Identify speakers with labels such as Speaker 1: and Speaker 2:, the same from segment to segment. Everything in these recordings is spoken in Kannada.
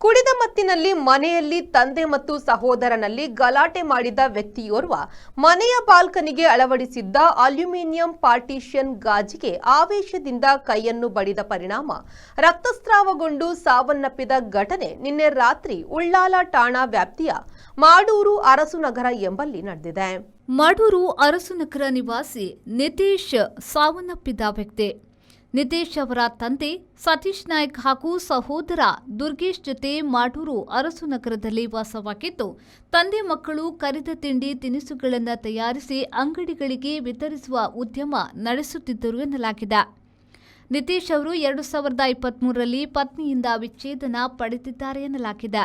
Speaker 1: ಕುಡಿದ ಮತ್ತಿನಲ್ಲಿ ಮನೆಯಲ್ಲಿ ತಂದೆ ಮತ್ತು ಸಹೋದರನಲ್ಲಿ ಗಲಾಟೆ ಮಾಡಿದ ವ್ಯಕ್ತಿಯೋರ್ವ ಮನೆಯ ಬಾಲ್ಕನಿಗೆ ಅಳವಡಿಸಿದ್ದ ಅಲ್ಯೂಮಿನಿಯಂ ಪಾರ್ಟಿಷನ್ ಗಾಜಿಗೆ ಆವೇಶದಿಂದ ಕೈಯನ್ನು ಬಡಿದ ಪರಿಣಾಮ ರಕ್ತಸ್ರಾವಗೊಂಡು ಸಾವನ್ನಪ್ಪಿದ ಘಟನೆ ನಿನ್ನೆ ರಾತ್ರಿ ಉಳ್ಳಾಲ ಠಾಣಾ ವ್ಯಾಪ್ತಿಯ ಮಾಡೂರು ಅರಸುನಗರ ಎಂಬಲ್ಲಿ ನಡೆದಿದೆ.
Speaker 2: ಮಾಡೂರು ಅರಸುನಗರ ನಿವಾಸಿ ನಿತೀಶ್ ಸಾವನ್ನಪ್ಪಿದ ವ್ಯಕ್ತಿ. ನಿತೀಶ್ ಅವರ ತಂದೆ ಸತೀಶ್ ನಾಯ್ಕ್ ಹಾಗೂ ಸಹೋದರ ದುರ್ಗೇಶ್ ಜೊತೆ ಮಾಡೂರು ಅರಸುನಗರದಲ್ಲಿ ವಾಸವಾಗಿದ್ದು, ತಂದೆ ಮಕ್ಕಳು ಕರಿದ ತಿಂಡಿ ತಿನಿಸುಗಳನ್ನು ತಯಾರಿಸಿ ಅಂಗಡಿಗಳಿಗೆ ವಿತರಿಸುವ ಉದ್ಯಮ ನಡೆಸುತ್ತಿದ್ದರು ಎನ್ನಲಾಗಿದೆ. ನಿತೀಶ್ ಅವರು 2023ರಲ್ಲಿ ಪತ್ನಿಯಿಂದ ವಿಚ್ಛೇದನ ಪಡೆದಿದ್ದಾರೆ ಎನ್ನಲಾಗಿದೆ.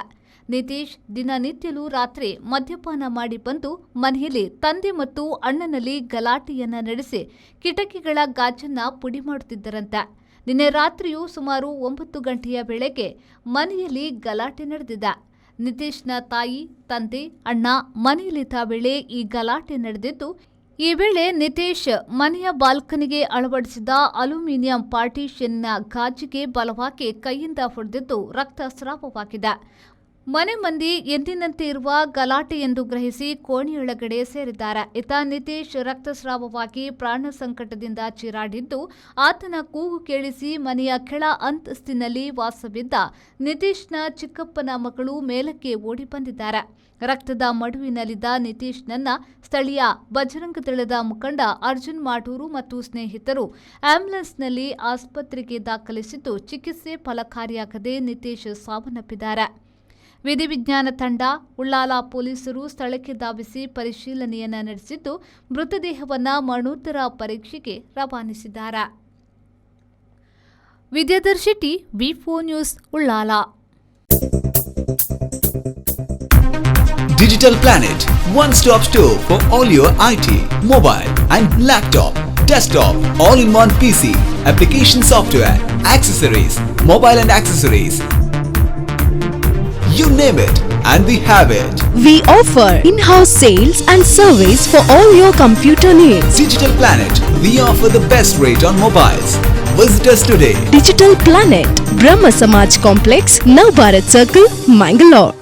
Speaker 2: ನಿತೀಶ್ ದಿನನಿತ್ಯಲೂ ರಾತ್ರಿ ಮದ್ಯಪಾನ ಮಾಡಿ ಬಂದು ಮನೆಯಲ್ಲಿ ತಂದೆ ಮತ್ತು ಅಣ್ಣನಲ್ಲಿ ಗಲಾಟೆಯನ್ನ ನಡೆಸಿ ಕಿಟಕಿಗಳ ಗಾಜನ್ನ ಪುಡಿ ಮಾಡುತ್ತಿದ್ದರಂತೆ. ನಿನ್ನೆ ರಾತ್ರಿಯೂ ಸುಮಾರು 9 ಗಂಟೆಯ ವೇಳೆಗೆ ಮನೆಯಲ್ಲಿ ಗಲಾಟೆ ನಡೆದಿದೆ. ನಿತೀಶ್ನ ತಾಯಿ, ತಂದೆ, ಅಣ್ಣ ಮನೆಯಲ್ಲಿದ್ದ ವೇಳೆ ಈ ಗಲಾಟೆ ನಡೆದಿದ್ದು, ಈ ವೇಳೆ ನಿತೀಶ್ ಮನೆಯ ಬಾಲ್ಕನಿಗೆ ಅಳವಡಿಸಿದ ಅಲ್ಯೂಮಿನಿಯಂ ಪಾರ್ಟಿಷನ್ನ ಗಾಜಿಗೆ ಬಲವಾಗಿ ಕೈಯಿಂದ ಹೊಡೆದಿದ್ದು ರಕ್ತಸ್ರಾವವಾಗಿದೆ. ಮನೆ ಮಂದಿ ಎಂದಿನಂತೆ ಇರುವ ಗಲಾಟೆ ಎಂದು ಗ್ರಹಿಸಿ ಕೋಣೆಯೊಳಗಡೆ ಸೇರಿದ್ದಾರೆ. ಇತ್ತ ನಿತೀಶ್ ರಕ್ತಸ್ರಾವವಾಗಿ ಪ್ರಾಣ ಸಂಕಟದಿಂದ ಚೀರಾಡಿದ್ದು, ಆತನ ಕೂಗು ಕೇಳಿಸಿ ಮನೆಯ ಕೆಳ ಅಂತಸ್ತಿನಲ್ಲಿ ವಾಸವಿದ್ದ ನಿತೀಶ್ನ ಚಿಕ್ಕಪ್ಪನ ಮಗಳು ಮೇಲಕ್ಕೆ ಓಡಿ ಬಂದಿದ್ದಾರೆ. ರಕ್ತದ ಮಡುವಿನಲ್ಲಿದ್ದ ನಿತೀಶ್ನನ್ನ ಸ್ಥಳೀಯ ಬಜರಂಗ ದಳದ ಮುಖಂಡ ಅರ್ಜುನ್ ಮಾಡೂರು ಮತ್ತು ಸ್ನೇಹಿತರು ಆಂಬ್ಯುಲೆನ್ಸ್ನಲ್ಲಿ ಆಸ್ಪತ್ರೆಗೆ ದಾಖಲಿಸಿದ್ದು, ಚಿಕಿತ್ಸೆ ಫಲಕಾರಿಯಾಗದೆ ನಿತೀಶ್ ಸಾವನ್ನಪ್ಪಿದ್ದಾರೆ. ವಿಧಿವಿಜ್ಞಾನ ತಂಡ, ಉಳ್ಳಾಲ ಪೊಲೀಸರು ಸ್ಥಳಕ್ಕೆ ಧಾವಿಸಿ ಪರಿಶೀಲನೆಯನ್ನ ನಡೆಸಿದ್ದು, ಮೃತದೇಹವನ್ನು ಮರಣೋತ್ತರ ಪರೀಕ್ಷೆಗೆ ರವಾನಿಸಿದ್ದಾರೆ. ವಿದ್ಯಾಧರ್ ಶೆಟ್ಟಿ, ವಿ4 news, Ullal.
Speaker 3: Digital Planet, one-stop store for all your IT, mobile and laptop, desktop, all-in-one PC, application software, accessories, mobile and accessories. You name it, and we have it.
Speaker 4: We offer in-house sales and service for all your computer needs.
Speaker 3: Digital Planet, we offer the best rate on mobiles. Visit us today.
Speaker 4: Digital Planet, Brahma Samaj Complex, Navbharat Circle, Mangalore.